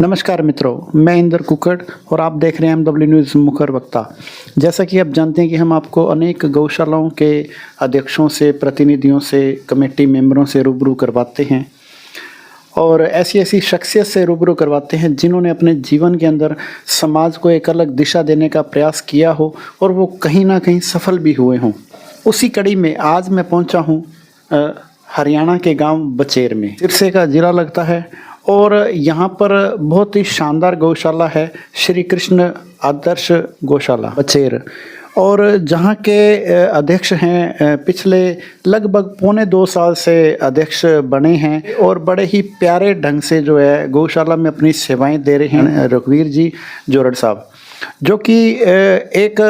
नमस्कार मित्रों, मैं इंदर कुकड़ और आप देख रहे हैं MW न्यूज़ मुखर वक्ता। जैसा कि आप जानते हैं कि हम आपको अनेक गौशालाओं के अध्यक्षों से, प्रतिनिधियों से, कमेटी मेंबरों से रूबरू करवाते हैं और ऐसी ऐसी शख्सियत से रूबरू करवाते हैं जिन्होंने अपने जीवन के अंदर समाज को एक अलग दिशा देने का प्रयास किया हो और वो कहीं ना कहीं सफल भी हुए हों। उसी कड़ी में आज मैं पहुंचा हूं हरियाणा के गांव बचेर में। सिरसे का ज़िला लगता है और यहाँ पर बहुत ही शानदार गौशाला है, श्री कृष्ण आदर्श गौशाला बचेर। और जहाँ के अध्यक्ष हैं, पिछले लगभग 1.25 साल से अध्यक्ष बने हैं और बड़े ही प्यारे ढंग से जो है गौशाला में अपनी सेवाएं दे रहे हैं रघुवीर जी जोरड़ साहब, जो कि एक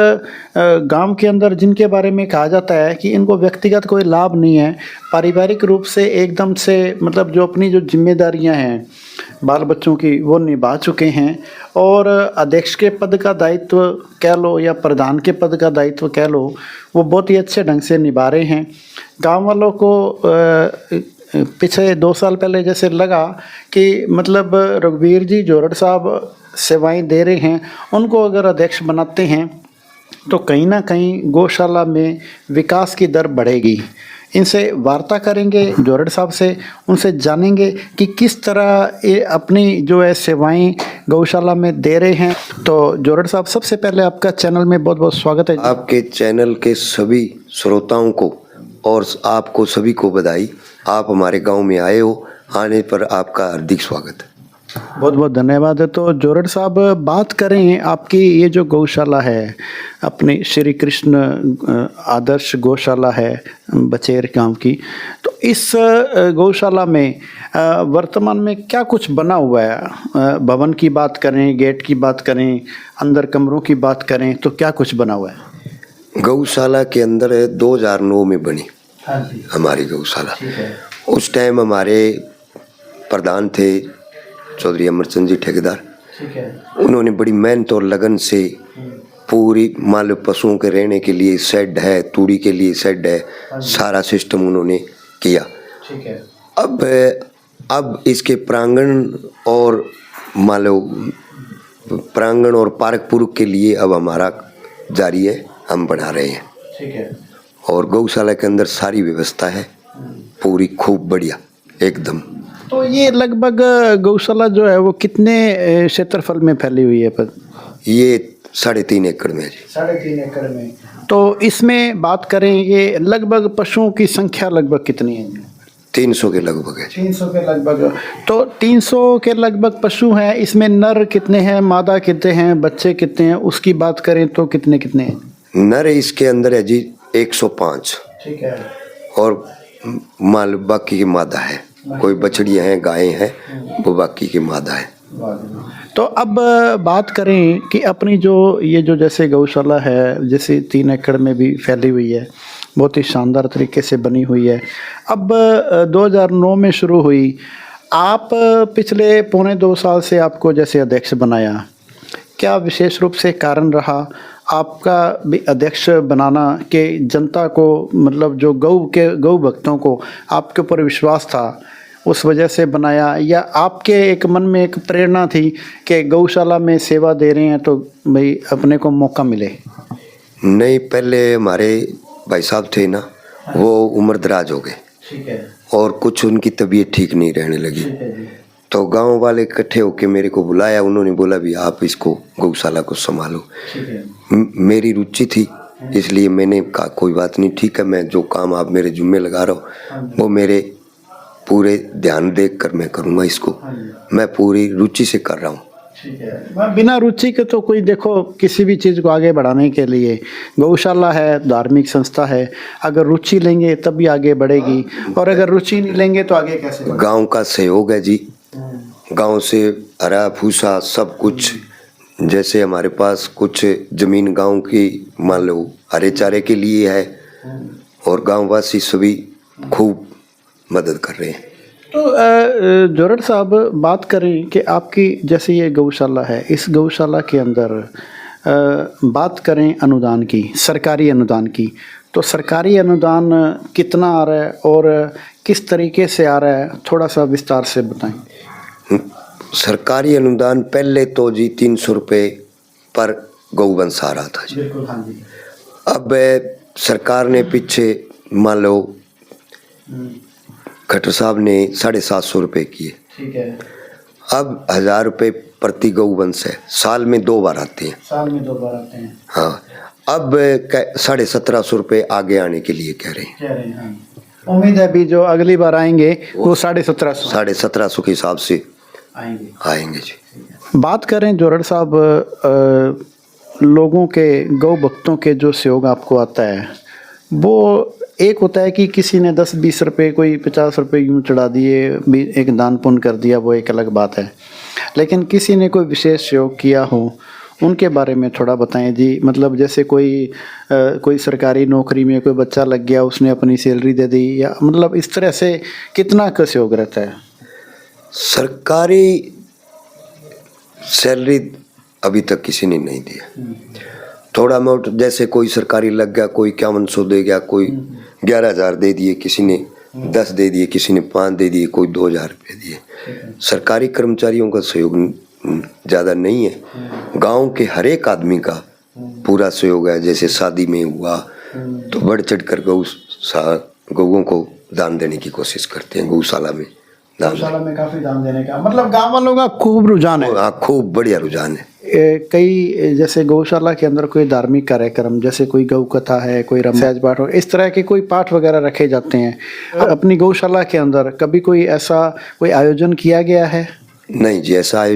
गांव के अंदर जिनके बारे में कहा जाता है कि इनको व्यक्तिगत कोई लाभ नहीं है, पारिवारिक रूप से एकदम से मतलब जो अपनी जो जिम्मेदारियां हैं बाल बच्चों की वो निभा चुके हैं और अध्यक्ष के पद का दायित्व कह लो या प्रधान के पद का दायित्व कह लो, वो बहुत ही अच्छे ढंग से निभा रहे हैं। गाँव वालों को पिछले 2 साल पहले जैसे लगा कि मतलब रघुवीर जी जोरड़ साहब सेवाएं दे रहे हैं, उनको अगर अध्यक्ष बनाते हैं तो कहीं ना कहीं गौशाला में विकास की दर बढ़ेगी। इनसे वार्ता करेंगे जोरड़ साहब से, उनसे जानेंगे कि किस तरह ये अपनी जो है सेवाएं गौशाला में दे रहे हैं। तो जोरड़ साहब, सबसे पहले आपका चैनल में बहुत बहुत स्वागत है। आपके चैनल के सभी श्रोताओं को और आपको सभी को बधाई। आप हमारे गांव में आए हो, आने पर आपका हार्दिक स्वागत है। बहुत बहुत धन्यवाद है। तो जोरड़ साहब, बात करें आपकी ये जो गौशाला है, अपनी श्री कृष्ण आदर्श गौशाला है बचेर गांव की, तो इस गौशाला में वर्तमान में क्या कुछ बना हुआ है? भवन की बात करें, गेट की बात करें, अंदर कमरों की बात करें, तो क्या कुछ बना हुआ है? गौशाला के अंदर 2009 में बनी हमारी गौशाला। उस टाइम हमारे प्रधान थे चौधरी अमरचंद जी ठेकेदार। उन्होंने बड़ी मेहनत और लगन से पूरी मान लो पशुओं के रहने के लिए शेड है, तूड़ी के लिए शेड है, सारा सिस्टम उन्होंने किया। अब इसके प्रांगण और मान लो प्रांगण और पार्क पूर्व के लिए अब हमारा जारी है, हम बना रहे हैं। और गौशाला के अंदर सारी व्यवस्था है पूरी खूब बढ़िया एकदम। तो ये लगभग गौशाला जो है वो कितने क्षेत्रफल में फैली हुई है? पर ये 3.5 एकड़ में है जी। 3.5 एकड़ में। तो इसमें बात करें, ये लगभग पशुओं की संख्या लगभग कितनी है? 300 के लगभग है। 300 के लगभग। तो 300 के लगभग पशु हैं। इसमें नर कितने हैं, मादा कितने हैं, बच्चे कितने हैं, उसकी बात करें तो कितने कितने हैं? नर इसके अंदर है जी 105। ठीक है। और माल बाकी की मादा है, कोई बछड़ियाँ हैं, गायें हैं, वो बाकी की मादा है। तो अब बात करें कि अपनी जो ये जो जैसे गौशाला है, जैसे 3 एकड़ में भी फैली हुई है, बहुत ही शानदार तरीके से बनी हुई है। अब 2009 में शुरू हुई, आप पिछले 1.25 साल से आपको जैसे अध्यक्ष बनाया, क्या विशेष रूप से कारण रहा आपका भी अध्यक्ष बनाना के जनता को, मतलब जो गौ भक्तों को आपके ऊपर विश्वास था उस वजह से बनाया, या आपके एक मन में एक प्रेरणा थी कि गौशाला में सेवा दे रहे हैं तो भाई अपने को मौका मिले? नहीं, पहले हमारे भाई साहब थे ना, वो उम्र दराज हो गए। ठीक है। और कुछ उनकी तबीयत ठीक नहीं रहने लगी, तो गांव वाले इकट्ठे होके मेरे को बुलाया। उन्होंने बोला भी आप इसको गौशाला को संभालो। मेरी रुचि थी, इसलिए मैंने कहा कोई बात नहीं, ठीक है, मैं जो काम आप मेरे जुम्मे लगा रहा हो वो मेरे पूरे ध्यान देख कर मैं करूँगा, इसको मैं पूरी रुचि से कर रहा हूँ। ठीक है। बिना रुचि के तो कोई, देखो, किसी भी चीज़ को आगे बढ़ाने के लिए, गौशाला है, धार्मिक संस्था है, अगर रुचि लेंगे तभी आगे बढ़ेगी, और अगर रुचि नहीं लेंगे तो आगे कैसे बढ़ेगी? गाँव का सहयोग है जी, गांव से हरा भूसा सब कुछ। जैसे हमारे पास कुछ जमीन गांव की मान लो हरे चारे के लिए है, और गांववासी सभी खूब मदद कर रहे हैं। तो जोरड़ साहब, बात करें कि आपकी जैसे ये गौशाला है, इस गौशाला के अंदर बात करें अनुदान की, सरकारी अनुदान की, तो सरकारी अनुदान कितना आ रहा है और किस तरीके से आ रहा है, थोड़ा सा विस्तार से बताएं। सरकारी अनुदान पहले तो जी 300 रुपये पर गौवंश आ रहा था जी। बिल्कुल, हाँ जी। अब सरकार ने पीछे मान लो खट्टर साहब ने 750 रुपये किए। ठीक है। अब 1000 रुपये प्रति गौवंश है, साल में 2 बार आते हैं। साल में 2 बार आते हैं। हाँ, अब 1750 रुपये आगे आने के लिए कह रहे हैं। कह रहे हैं, हाँ। उम्मीद है भी जो अगली बार आएंगे वो 1750 1750 के हिसाब से आएंगे जी। बात करें जोरड़ साहब, लोगों के गौ भक्तों के जो सहयोग आपको आता है, वो एक होता है कि किसी ने 10-20 रुपये, कोई 50 रुपये यूँ चढ़ा दिए, एक दान पुण्य कर दिया, वो एक अलग बात है। लेकिन किसी ने कोई विशेष सहयोग किया हो, उनके बारे में थोड़ा बताएं जी। मतलब जैसे कोई सरकारी नौकरी में कोई बच्चा लग गया, उसने अपनी सैलरी दे दी, या मतलब इस तरह से कितना का सहयोग रहता है? सरकारी सैलरी अभी तक किसी ने नहीं दिया। थोड़ा बहुत जैसे कोई सरकारी लग गया, कोई 5100 दे गया, कोई 11,000 दे दिए, किसी ने 10 दे दिए, किसी ने 5 दे दिए, कोई 2000 रुपये दिए। सरकारी कर्मचारियों का सहयोग ज़्यादा नहीं है। गांव के हर एक आदमी का पूरा सहयोग है। जैसे शादी में हुआ तो बढ़ चढ़ कर गौओं को दान देने की कोशिश करते हैं। गौशाला में काफी दान देने का, मतलब गांव वालों का खूब रुझान है। हाँ, खूब बढ़िया रुझान है। कई जैसे गौशाला के अंदर कोई धार्मिक कार्यक्रम, जैसे कोई गौ कथा है, कोई सहज पाठ हो, इस तरह के कोई पाठ वगैरह रखे जाते हैं अपनी गौशाला के अंदर, कभी कोई ऐसा कोई आयोजन किया गया है? नहीं जी, ऐसा आयोजन